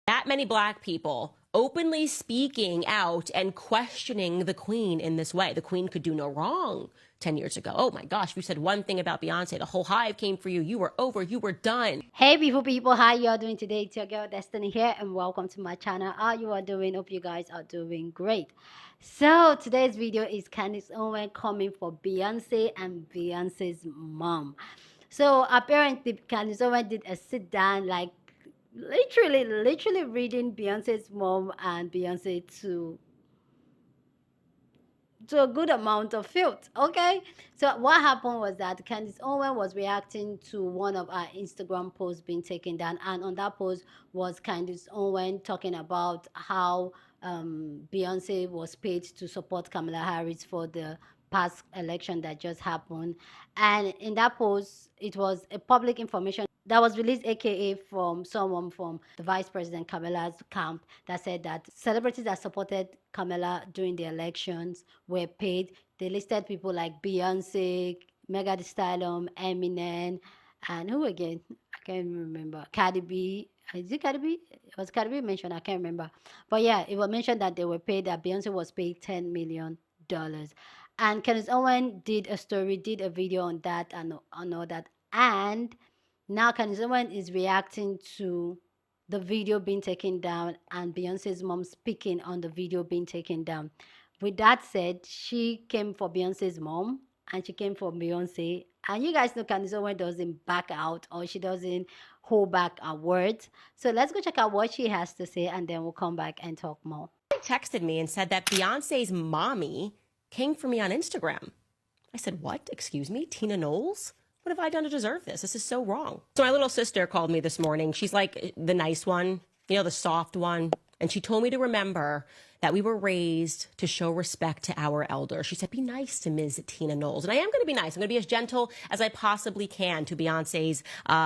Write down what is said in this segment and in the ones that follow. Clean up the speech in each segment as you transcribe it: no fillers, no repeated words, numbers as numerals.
That many black people openly speaking out and questioning the queen in this way. The queen could do no wrong 10 years ago. Oh my gosh, if you said one thing about Beyonce, the whole hive came for you. You were over, you were done. Hey beautiful people, how you all doing today? It's your girl Destiny here and welcome to my channel. How you are doing? Hope you guys are doing great. So today's video is Candace Owens coming for Beyonce and Beyonce's mom. So apparently Candace Owens did a sit down, like literally reading Beyonce's mom and Beyonce to a good amount of filth. Okay, so what happened was that Candace Owens was reacting to one of our Instagram posts being taken down, and on that post was Candace Owens talking about how Beyonce was paid to support Kamala Harris for the past election that just happened. And in that post, it was a public information that was released, aka from someone from the Vice President Kamala's camp, that said that celebrities that supported Kamala during the elections were paid. They listed people like Beyonce, Megan Thee Stallion, Eminem, and who again? I can't remember. Cardi B. Is it Cardi B? Was Cardi B mentioned? I can't remember. But yeah, it was mentioned that they were paid, that Beyonce was paid $10 million. And Candace Owens did a story, did a video on that and on all that. And now Candace Owens is reacting to the video being taken down and Beyonce's mom speaking on the video being taken down. With that said, she came for Beyonce's mom and she came for Beyonce. And you guys know Candace Owens doesn't back out, or she doesn't hold back her words. So let's go check out what she has to say and then we'll come back and talk more. He texted me and said that Beyonce's mommy came for me on Instagram. I said, what? Excuse me? Tina Knowles? What have I done to deserve this? This is so wrong. So my little sister called me this morning. She's like the nice one, you know, the soft one. And she told me to remember that we were raised to show respect to our elders. She said, be nice to Ms. Tina Knowles. And I am going to be nice. I'm going to be as gentle as I possibly can to Beyonce's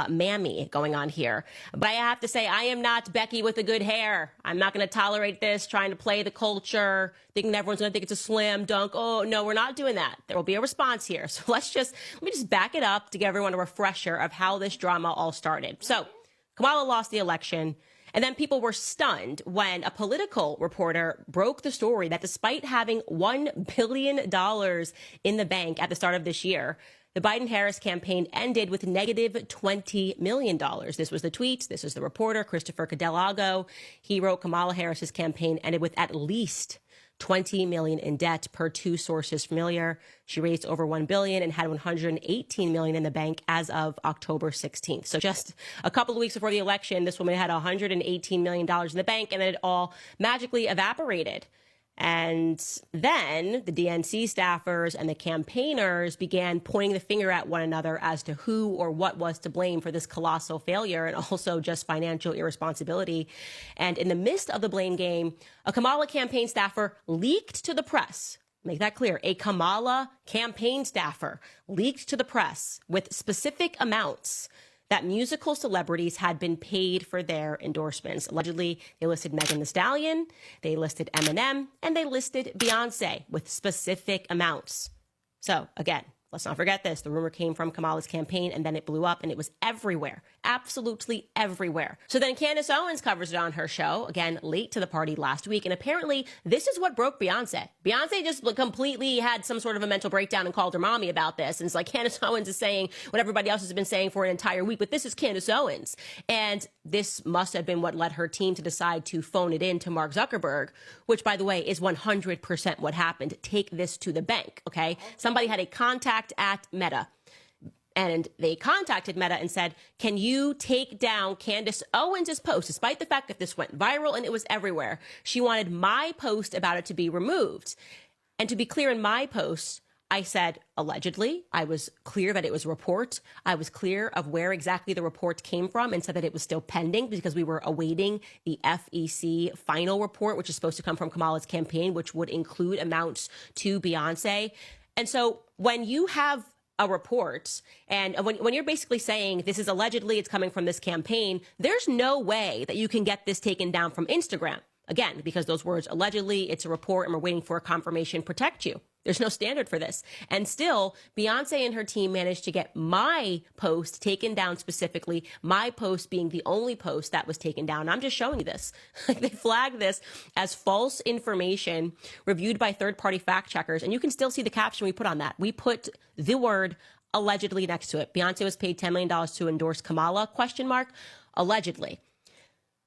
mammy going on here. But I have to say, I am not Becky with the good hair. I'm not going to tolerate this, trying to play the culture, thinking everyone's going to think it's a slam dunk. Oh, no, we're not doing that. There will be a response here. So let me just back it up to give everyone a refresher of how this drama all started. So Kamala lost the election. And then people were stunned when a political reporter broke the story that despite having $1 billion in the bank at the start of this year, the Biden-Harris campaign ended with negative $20 million. This was the tweet. This is the reporter, Christopher Cadelago. He wrote Kamala Harris's campaign ended with at least $20 million in debt, per two sources familiar. She raised over $1 billion and had $118 million in the bank as of October 16th. So just a couple of weeks before the election, this woman had $118 million in the bank, and then it all magically evaporated. And then the DNC staffers and the campaigners began pointing the finger at one another as to who or what was to blame for this colossal failure and also just financial irresponsibility. And in the midst of the blame game, a Kamala campaign staffer leaked to the press. Make that clear. A Kamala campaign staffer leaked to the press with specific amounts that musical celebrities had been paid for their endorsements. Allegedly, they listed Megan Thee Stallion, they listed Eminem, and they listed Beyonce with specific amounts. So again, let's not forget this. The rumor came from Kamala's campaign, and then it blew up, and it was everywhere, absolutely everywhere. So then Candace Owens covers it on her show, again, late to the party last week, and apparently this is what broke Beyonce. Beyonce just completely had some sort of a mental breakdown and called her mommy about this, and it's like Candace Owens is saying what everybody else has been saying for an entire week, but this is Candace Owens. And this must have been what led her team to decide to phone it in to Mark Zuckerberg, which, by the way, is 100% what happened. Take this to the bank, okay? Somebody had a contact at Meta, and they contacted Meta and said, can you take down Candace Owens' post, despite the fact that this went viral and it was everywhere? She wanted my post about it to be removed. And to be clear, in my post, I said, allegedly. I was clear that it was a report. I was clear of where exactly the report came from and said that it was still pending because we were awaiting the FEC final report, which is supposed to come from Kamala's campaign, which would include amounts to Beyonce. And so when you have a report and when you're basically saying this is allegedly, it's coming from this campaign, there's no way that you can get this taken down from Instagram. Again, because those words allegedly, it's a report and we're waiting for a confirmation, protect you. There's no standard for this. And still, Beyonce and her team managed to get my post taken down specifically, my post being the only post that was taken down. I'm just showing you this. They flagged this as false information reviewed by third-party fact checkers. And you can still see the caption we put on that. We put the word allegedly next to it. Beyonce was paid $10 million to endorse Kamala, ? Allegedly.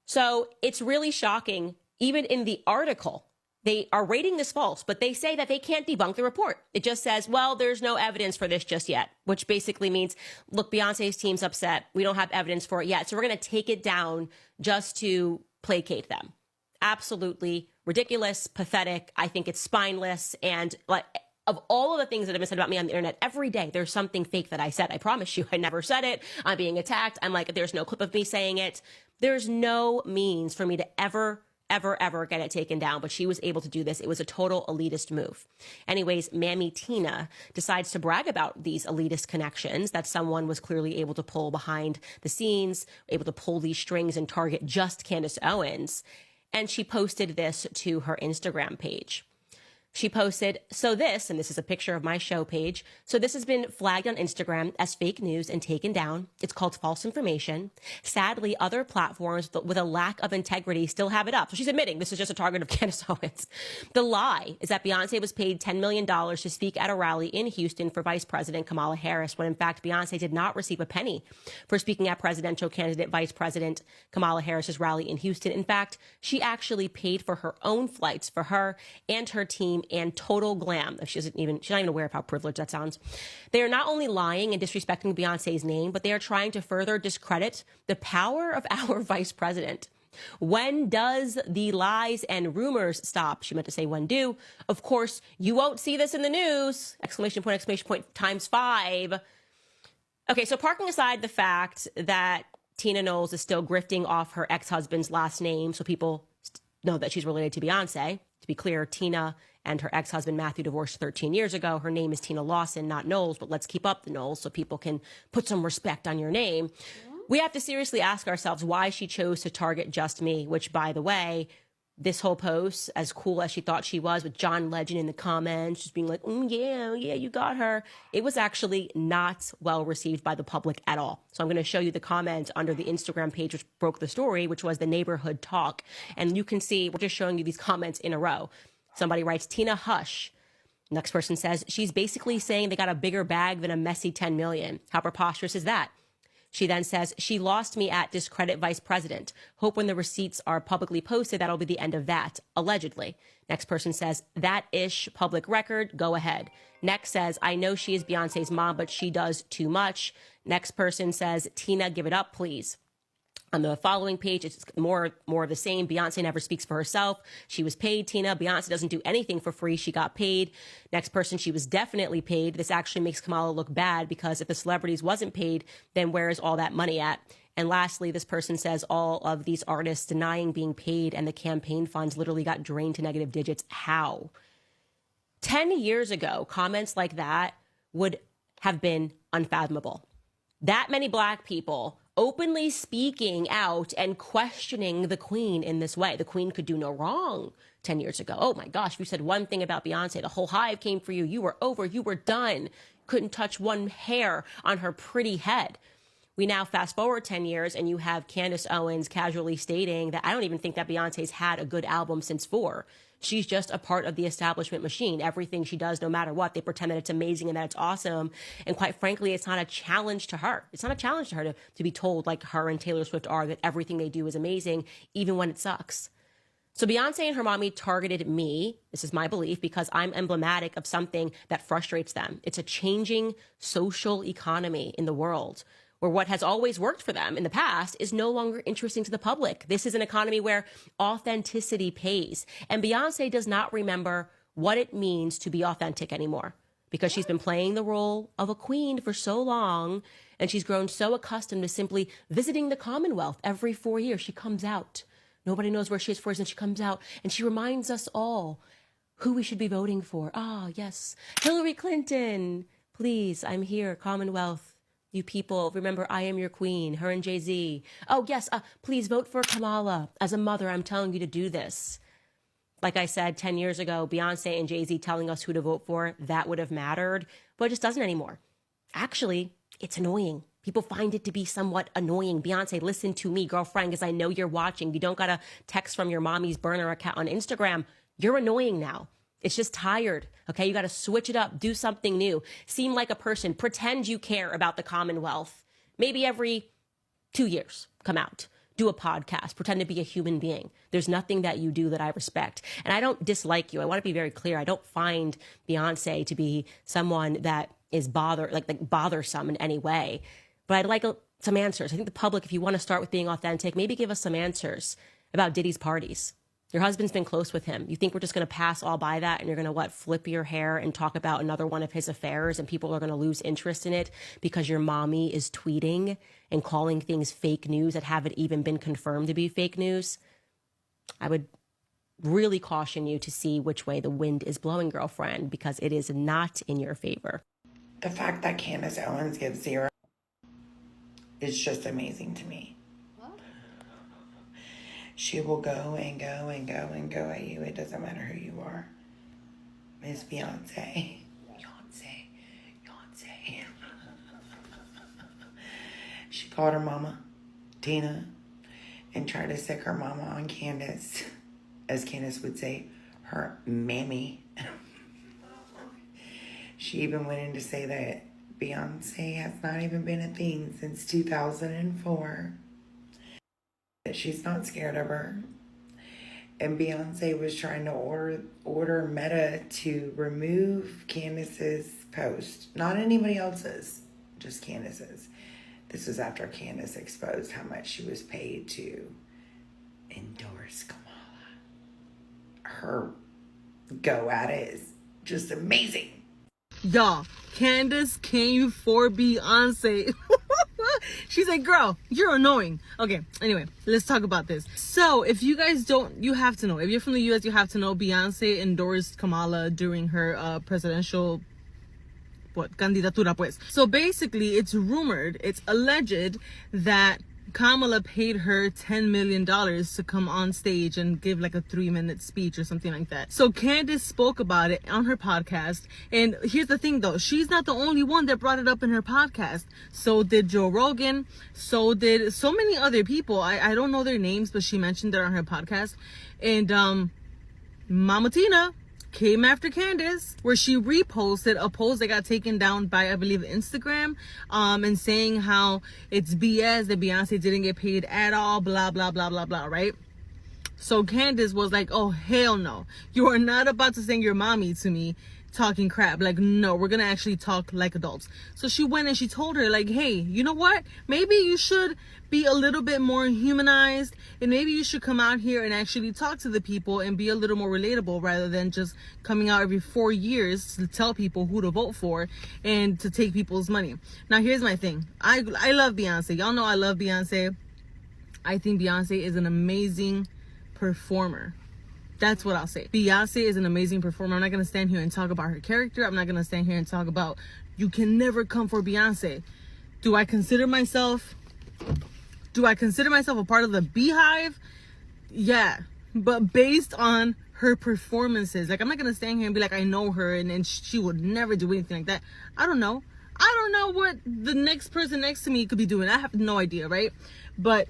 So it's really shocking. Even in the article, they are rating this false, but they say that they can't debunk the report. It just says, well, there's no evidence for this just yet, which basically means, look, Beyonce's team's upset. We don't have evidence for it yet. So we're going to take it down just to placate them. Absolutely ridiculous, pathetic. I think it's spineless. And like, of all of the things that have been said about me on the internet, every day there's something fake that I said. I promise you, I never said it. I'm being attacked. I'm like, there's no clip of me saying it. There's no means for me to ever get it taken down, but she was able to do this. It was a total elitist move. Anyways, Mammy Tina decides to brag about these elitist connections that someone was clearly able to pull behind the scenes, able to pull these strings and target just Candace Owens. And she posted this to her Instagram page. She posted, so this, and this is a picture of my show page. So this has been flagged on Instagram as fake news and taken down. It's called false information. Sadly, other platforms with a lack of integrity still have it up. So she's admitting this is just a target of Candace Owens. The lie is that Beyonce was paid $10 million to speak at a rally in Houston for Vice President Kamala Harris, when in fact Beyonce did not receive a penny for speaking at presidential candidate Vice President Kamala Harris's rally in Houston. In fact, she actually paid for her own flights for her and her team and total glam. She's not even aware of how privileged that sounds. They are not only lying and disrespecting Beyonce's name, but they are trying to further discredit the power of our vice president. When does the lies and rumors stop? She meant to say when do. Of course, you won't see this in the news! Exclamation point, times 5. Okay, so parking aside the fact that Tina Knowles is still grifting off her ex-husband's last name so people know that she's related to Beyonce. To be clear, Tina and her ex-husband Matthew divorced 13 years ago. Her name is Tina Lawson, not Knowles, but let's keep up the Knowles so people can put some respect on your name. We have to seriously ask ourselves why she chose to target just me, which, by the way, this whole post, as cool as she thought she was, with John Legend in the comments, just being like, yeah, you got her. It was actually not well received by the public at all. So I'm going to show you the comments under the Instagram page, which broke the story, which was the neighborhood talk. And you can see, we're just showing you these comments in a row. Somebody writes, Tina, hush. Next person says, she's basically saying they got a bigger bag than a messy 10 million. How preposterous is that? She then says, she lost me at discredit vice president. Hope when the receipts are publicly posted, that'll be the end of that, allegedly. Next person says, that ish public record, go ahead. Next says, I know she is Beyonce's mom, but she does too much. Next person says, Tina, give it up, please. On the following page, it's more of the same. Beyonce never speaks for herself. She was paid, Tina. Beyonce doesn't do anything for free. She got paid. Next person, she was definitely paid. This actually makes Kamala look bad because if the celebrities wasn't paid, then where is all that money at? And lastly, this person says all of these artists denying being paid and the campaign funds literally got drained to negative digits. How? 10 years ago, comments like that would have been unfathomable. That many Black people openly speaking out and questioning the queen in this way. The queen could do no wrong 10 years ago. Oh my gosh, if you said one thing about Beyonce, the whole hive came for you. You were over, you were done. Couldn't touch one hair on her pretty head. We now fast forward 10 years and you have Candace Owens casually stating that I don't even think that Beyonce's had a good album since 4. She's just a part of the establishment machine. Everything she does, no matter what, they pretend that it's amazing and that it's awesome. And quite frankly, it's not a challenge to her. It's not a challenge to her to be told, like her and Taylor Swift are, that everything they do is amazing, even when it sucks. So Beyonce and her mommy targeted me, this is my belief, because I'm emblematic of something that frustrates them. It's a changing social economy in the world, where what has always worked for them in the past is no longer interesting to the public. This is an economy where authenticity pays. And Beyonce does not remember what it means to be authentic anymore because she's been playing the role of a queen for so long and she's grown so accustomed to simply visiting the Commonwealth every 4 years. She comes out. Nobody knows where she is for and she comes out and she reminds us all who we should be voting for. Yes, Hillary Clinton. Please, I'm here, Commonwealth. You people, remember, I am your queen, her and Jay-Z. Oh, yes, please vote for Kamala. As a mother, I'm telling you to do this. Like I said, 10 years ago, Beyonce and Jay-Z telling us who to vote for, that would have mattered, but it just doesn't anymore. Actually, it's annoying. People find it to be somewhat annoying. Beyonce, listen to me, girlfriend, because I know you're watching. You don't got a text from your mommy's burner account on Instagram. You're annoying now. It's just tired, okay? You got to switch it up, do something new, seem like a person, pretend you care about the Commonwealth. Maybe every 2 years, come out, do a podcast, pretend to be a human being. There's nothing that you do that I respect. And I don't dislike you. I want to be very clear. I don't find Beyonce to be someone that is bothersome in any way. But I'd like some answers. I think the public, if you want to start with being authentic, maybe give us some answers about Diddy's parties. Your husband's been close with him. You think we're just going to pass all by that and you're going to, flip your hair and talk about another one of his affairs and people are going to lose interest in it because your mommy is tweeting and calling things fake news that haven't even been confirmed to be fake news? I would really caution you to see which way the wind is blowing, girlfriend, because it is not in your favor. The fact that Candace Owens gives 0 is just amazing to me. She will go and go and go and go at you. It doesn't matter who you are. Miss Beyonce. Beyonce. She called her mama, Tina, and tried to sick her mama on Candace. As Candace would say, her mammy. She even went in to say that Beyonce has not even been a thing since 2004. That she's not scared of her. And Beyonce was trying to order Meta to remove Candace's post. Not anybody else's, just Candace's. This was after Candace exposed how much she was paid to endorse Kamala. Her go at it is just amazing. Y'all, Candace came for Beyonce. She's like, girl, you're annoying. Okay, anyway, let's talk about this. So, if you guys don't, you have to know. If you're from the US, you have to know Beyonce endorsed Kamala during her presidential, candidatura, pues. So, basically, it's rumored, it's alleged that Kamala paid her $10 million to come on stage and give like a 3-minute speech or something like that. So Candace spoke about it on her podcast. And here's the thing though, she's not the only one that brought it up in her podcast. So did Joe Rogan. So did so many other people. I don't know their names, but she mentioned it on her podcast. And Mama Tina came after Candace, where she reposted a post that got taken down by, I believe, Instagram, and saying how it's BS that Beyonce didn't get paid at all, blah, blah, blah, blah, blah, right? So Candace was like, oh, hell no. You are not about to sing your mommy to me talking crap. Like, no, we're gonna actually talk like adults. So she went and she told her, like, hey, you know what? Maybe you should be a little bit more humanized, and maybe you should come out here and actually talk to the people and be a little more relatable rather than just coming out every 4 years to tell people who to vote for and to take people's money. Now, here's my thing. I love Beyonce. Y'all know I love Beyonce. I think Beyonce is an amazing performer. That's what I'll say. Beyonce is an amazing performer. I'm not going to stand here and talk about her character. I'm not going to stand here and talk about, you can never come for Beyonce. Do I consider myself a part of the Beehive? Yeah. But based on her performances, like, I'm not going to stand here and be like, I know her and she would never do anything like that. I don't know. I don't know what the next person next to me could be doing. I have no idea, right? But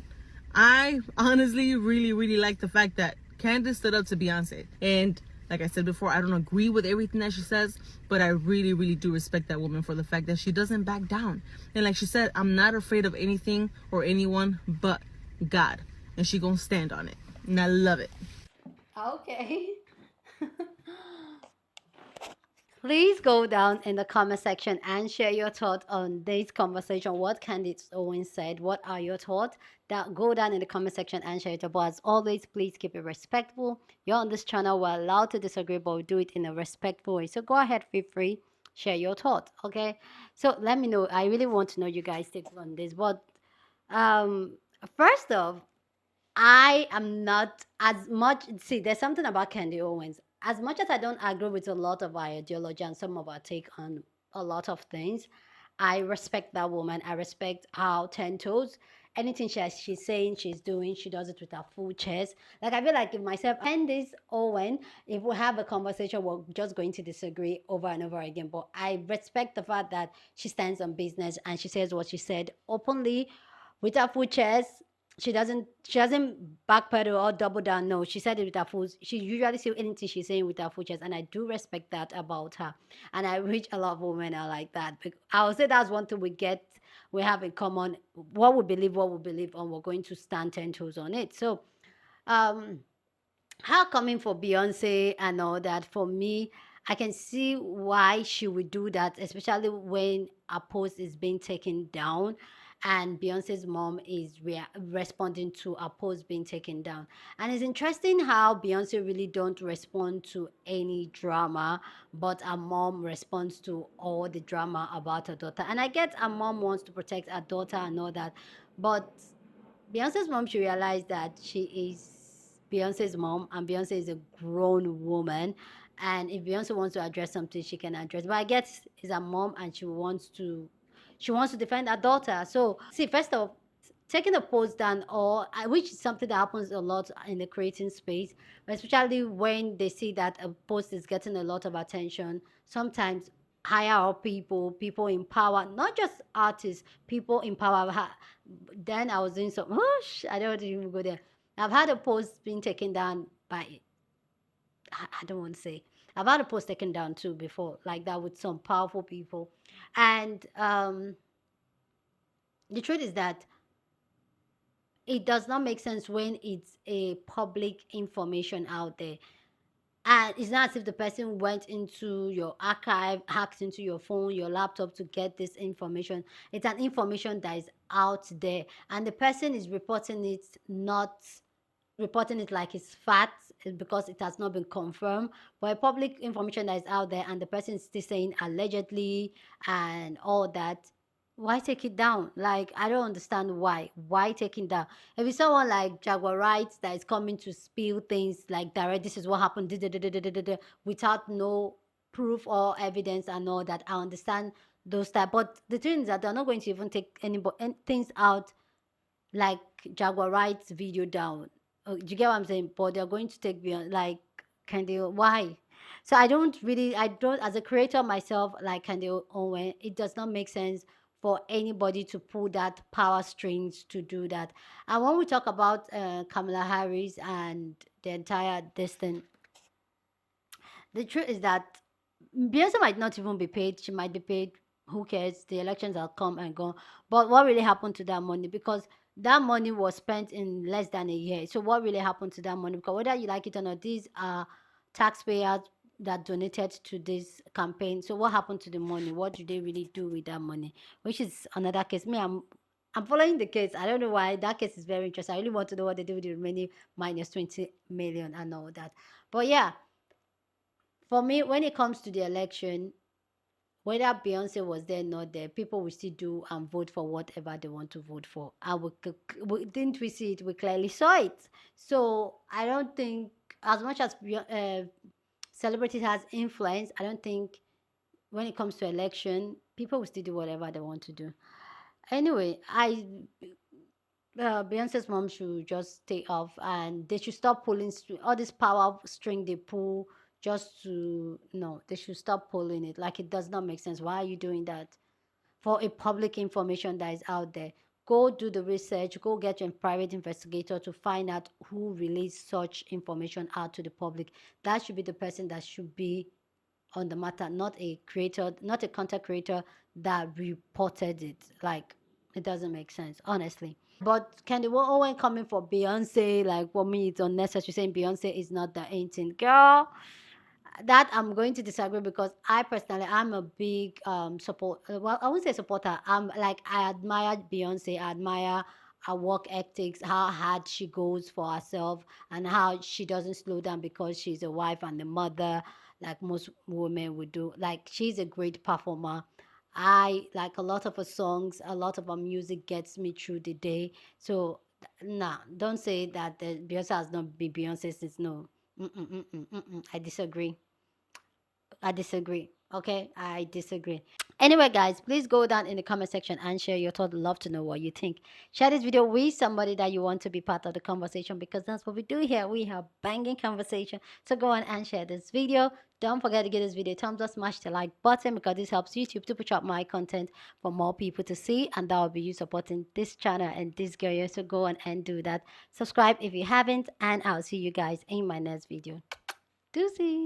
I honestly really, really like the fact that Candace stood up to Beyonce. And like I said before, I don't agree with everything that she says, but I really, really do respect that woman for the fact that she doesn't back down. And like she said, I'm not afraid of anything or anyone but God. And she gonna stand on it. And I love it. Okay. Please go down in the comment section and share your thoughts on this conversation. What Candace Owens said. What are your thoughts? Go down in the comment section and share it. But as always, please keep it respectful. You're on this channel. We're allowed to disagree, but we do it in a respectful way. So go ahead, feel free, share your thoughts. Okay. So let me know. I really want to know you guys' take on this. But first off, I am not as much. See, there's something about Candace Owens. As much as I don't agree with a lot of our ideology and some of our take on a lot of things, I respect that woman. I respect how 10 toes anything she's saying, she's doing, she does it with her full chest. Like, I feel like if myself and this Owen, if we have a conversation, we're just going to disagree over and over again. But I respect the fact that she stands on business and she says what she said openly with her full chest. She doesn't backpedal or double down. No, she said it with her full. She usually say anything she's saying with her full chest, and I do respect that about her. And I wish a lot of women are like that. I would say that's one thing we have in common. What we believe, and we're going to stand 10 toes on it. So, um, her coming for Beyonce and all that, for me, I can see why she would do that, especially when a post is being taken down and Beyonce's mom is responding to a post being taken down. And it's interesting how Beyonce really don't respond to any drama, but her mom responds to all the drama about her daughter. And I get her mom wants to protect her daughter and all that, but Beyonce's mom should realize that she is Beyonce's mom and Beyonce is a grown woman. And if Beyonce wants to address something, she can address. But I guess it's her mom and she wants to defend her daughter. So see, first of all, taking a post down, or which is something that happens a lot in the creating space, especially when they see that a post is getting a lot of attention. Sometimes higher up people in power, not just artists, people in power. Then I was doing some, I don't want to even go there. I've had a post being taken down by, I don't want to say, I've had a post taken down too before, like that, with some powerful people. And the truth is that it does not make sense when it's a public information out there. And it's not as if the person went into your archive, hacked into your phone, your laptop to get this information. It's an information that is out there. And the person is reporting it, not reporting it like it's fact, because it has not been confirmed. But a public information that is out there and the person is still saying allegedly and all that, why take it down? Like, I don't understand why. Why take it down? If it's someone like Jaguar Wright that is coming to spill things like direct, this is what happened, without no proof or evidence and all that, I understand those type. But the thing is that they're not going to even take any things out like Jaguar Wright's video down. Do you get what I'm saying? But they're going to take beyond, like, why? So I don't, as a creator myself, like Candace Owen, it does not make sense for anybody to pull that power strings to do that. And when we talk about Kamala Harris and the entire this thing, the truth is that Beyonce might not even be paid. She might be paid. Who cares? The elections will come and go. But what really happened to that money? Because that money was spent in less than a year. So what really happened to that money? Because whether you like it or not, these are taxpayers that donated to this campaign. So what happened to the money? What do they really do with that money? Which is another case. I'm following the case. I don't know why. That case is very interesting. I really want to know what they do with the remaining minus 20 million and all that. But yeah, for me, when it comes to the election, whether Beyonce was there or not there, people will still do and vote for whatever they want to vote for. And didn't we see it? We clearly saw it. So I don't think, as much as celebrities has influence, I don't think when it comes to election, people will still do whatever they want to do. Anyway, Beyonce's mom should just stay off, and they should stop pulling all this power string they pull just to, no, they should stop pulling it. Like, it does not make sense. Why are you doing that? For a public information that is out there, go do the research, go get your private investigator to find out who released such information out to the public. That should be the person that should be on the matter, not a creator, not a content creator that reported it. Like, it doesn't make sense, honestly. But Candy Owen coming for Beyonce, like, for me, it's unnecessary saying Beyonce is not the 18 girl. That I'm going to disagree, because I personally, I'm a big support. Well, I wouldn't say supporter. I'm like, I admire Beyonce. I admire her work ethics, how hard she goes for herself, and how she doesn't slow down because she's a wife and a mother, like most women would do. Like, she's a great performer. I like a lot of her songs. A lot of her music gets me through the day. So, nah, don't say that Beyonce has not been Beyonce since. No. I disagree. I disagree. Okay, I disagree. Anyway, guys, please go down in the comment section and share your thoughts. Love to know what you think. Share this video with somebody that you want to be part of the conversation, because that's what we do here. We have banging conversation. So go on and share this video. Don't forget to give this video a thumbs up, smash the like button, because this helps YouTube to push out my content for more people to see, and that will be you supporting this channel and this girl here. So go on and do that. Subscribe if you haven't, and I'll see you guys in my next video. Deuces.